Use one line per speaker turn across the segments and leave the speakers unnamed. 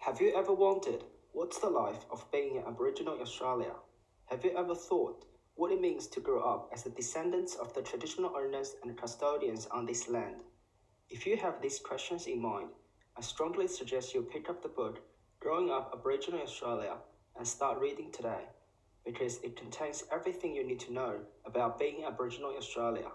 Have you ever wondered what's the life of being an Aboriginal in Australia? Have you ever thought what it means to grow up as the descendants of the traditional owners and custodians on this land? If you have these questions in mind, I strongly suggest you pick up the book Growing Up Aboriginal in Australia and start reading today, because it contains everything you need to know about being Aboriginal in Australia.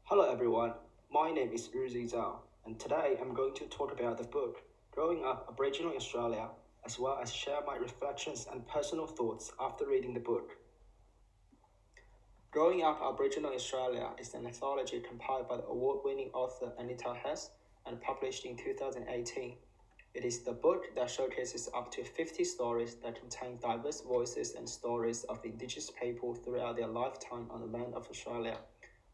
Hello everyone, my name is Ruizhe Zhao, and today I'm going to talk about the book Growing Up Aboriginal in Australia, as well as share my reflections and personal thoughts after reading the book. Growing Up Aboriginal in Australia is an anthology compiled by the award-winning author Anita Heiss and published in 2018. It is the book that showcases up to 50 stories that contain diverse voices and stories of Indigenous people throughout their lifetime on the land of Australia.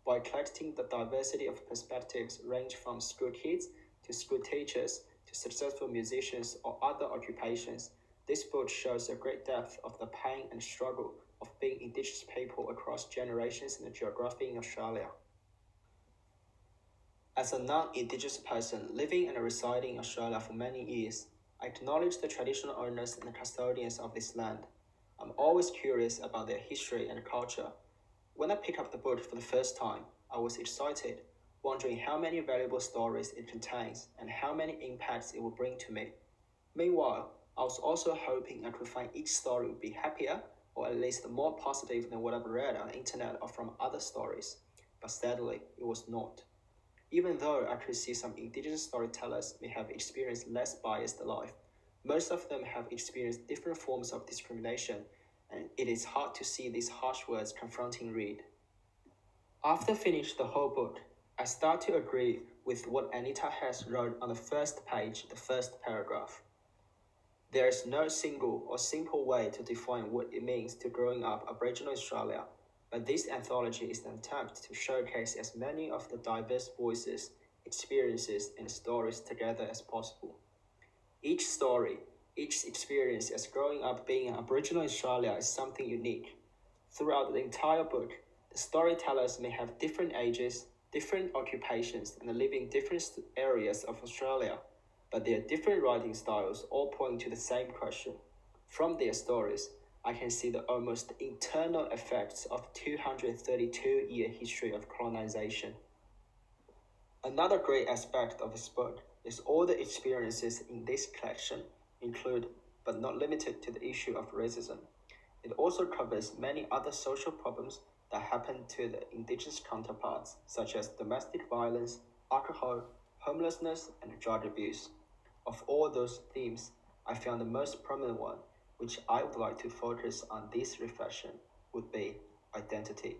By collecting the diversity of perspectives range from school kids to school teachers to successful musicians or other occupations, this book shows a great depth of the pain and struggle of being Indigenous people across generations in the geography in Australia. As a non-Indigenous person living and residing in Australia for many years, I acknowledge the traditional owners and custodians of this land. I'm always curious about their history and culture. When I picked up the book for the first time, I was excited, wondering how many valuable stories it contains and how many impacts it would bring to me. Meanwhile, I was also hoping I could find each story would be happier or at least more positive than what I've read on the internet or from other stories, but sadly, it was not. Even though I could see some Indigenous storytellers may have experienced less biased life, most of them have experienced different forms of discrimination, and it is hard to see these harsh words confronting read. After finishing the whole book, I start to agree with what Anita Heiss wrote on the first page, the first paragraph. There is no single or simple way to define what it means to growing up Aboriginal Australia, but this anthology is an attempt to showcase as many of the diverse voices, experiences, and stories together as possible. Each story, each experience as growing up being an Aboriginal in Australia is something unique. Throughout the entire book, the storytellers may have different ages, different occupations, and live in different areas of Australia, but their different writing styles all point to the same question. From their stories, I can see the almost internal effects of 232-year history of colonization. Another great aspect of this book is all the experiences in this collection include, but not limited to, the issue of racism. It also covers many other social problems that happen to the Indigenous counterparts, such as domestic violence, alcohol, homelessness, and drug abuse. Of all those themes, I found the most prominent one, which I would like to focus on this reflection, would be identity.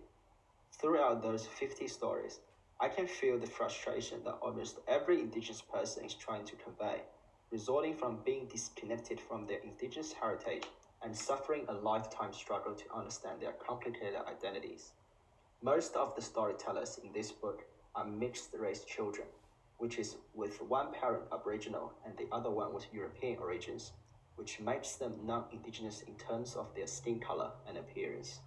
Throughout those 50 stories, I can feel the frustration that almost every Indigenous person is trying to convey, resulting from being disconnected from their Indigenous heritage and suffering a lifetime struggle to understand their complicated identities. Most of the storytellers in this book are mixed-race children, which is with one parent Aboriginal and the other one with European origins, which makes them non-Indigenous in terms of their skin color and appearance.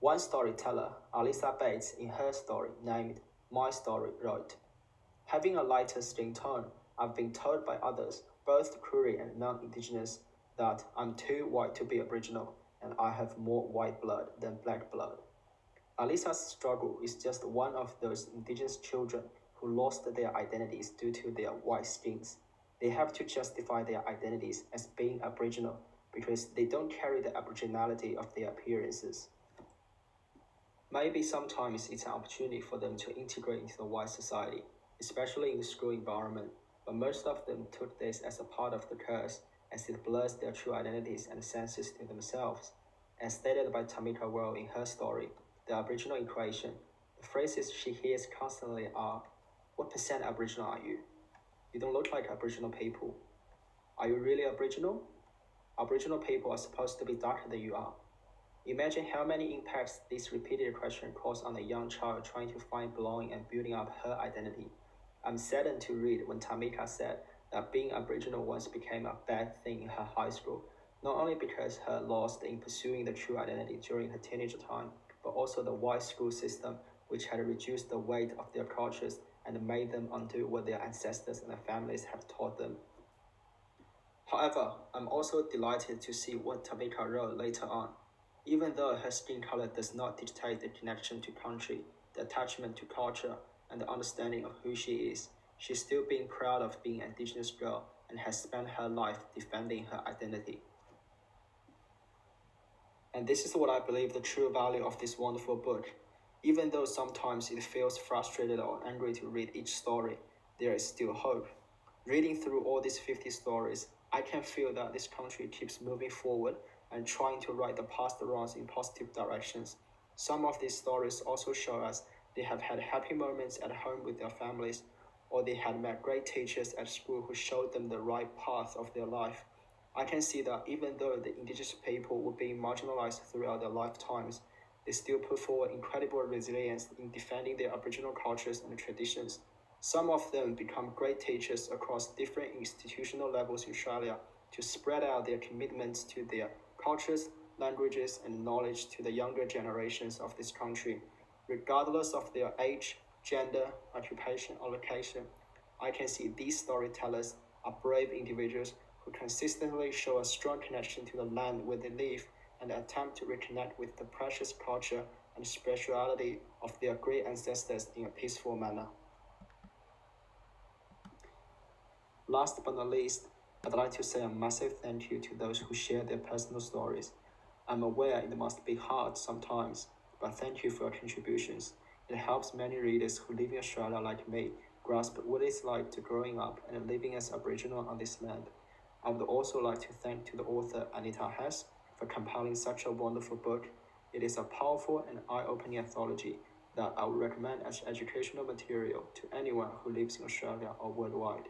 One storyteller, Alisa Bates, in her story named My Story, wrote, "Having a lighter skin tone, I've been told by others, both Koori and non-Indigenous, that I'm too white to be Aboriginal and I have more white blood than black blood." Alisa's struggle is just one of those Indigenous children who lost their identities due to their white skins. They have to justify their identities as being Aboriginal because they don't carry the Aboriginality of their appearances. Maybe sometimes it's an opportunity for them to integrate into the white society, especially in the school environment, but most of them took this as a part of the curse, as it blurs their true identities and senses to themselves. As stated by Tamika Well in her story, The Aboriginal Equation, the phrases she hears constantly are, "What percent Aboriginal are you? You don't look like Aboriginal people. Are you really Aboriginal? Aboriginal people are supposed to be darker than you are." Imagine how many impacts this repeated question caused on a young child trying to find belonging and building up her identity. I'm saddened to read when Tamika said that being Aboriginal once became a bad thing in her high school, not only because her lost in pursuing the true identity during her teenage time, but also the white school system, which had reduced the weight of their cultures and made them undo what their ancestors and their families had taught them. However, I'm also delighted to see what Tamika wrote later on. Even though her skin color does not dictate the connection to country, the attachment to culture, and the understanding of who she is, she's still being proud of being an Indigenous girl and has spent her life defending her identity. And this is what I believe the true value of this wonderful book. Even though sometimes it feels frustrated or angry to read each story, there is still hope. Reading through all these 50 stories, I can feel that this country keeps moving forward and trying to right the past wrongs in positive directions. Some of these stories also show us they have had happy moments at home with their families, or they had met great teachers at school who showed them the right path of their life. I can see that even though the indigenous people were being marginalized throughout their lifetimes, they still put forward incredible resilience in defending their Aboriginal cultures and traditions. Some of them become great teachers across different institutional levels in Australia to spread out their commitments to their cultures, languages, and knowledge to the younger generations of this country, regardless of their age, gender, occupation, or location. I can see these storytellers are brave individuals who consistently show a strong connection to the land where they live and attempt to reconnect with the precious culture and spirituality of their great ancestors in a peaceful manner. Last but not least, I'd like to say a massive thank you to those who share their personal stories. I'm aware it must be hard sometimes, but thank you for your contributions. It helps many readers who live in Australia like me grasp what it's like to growing up and living as Aboriginal on this land. I would also like to thank to the author Anita Heiss for compiling such a wonderful book. It is a powerful and eye-opening anthology that I would recommend as educational material to anyone who lives in Australia or worldwide.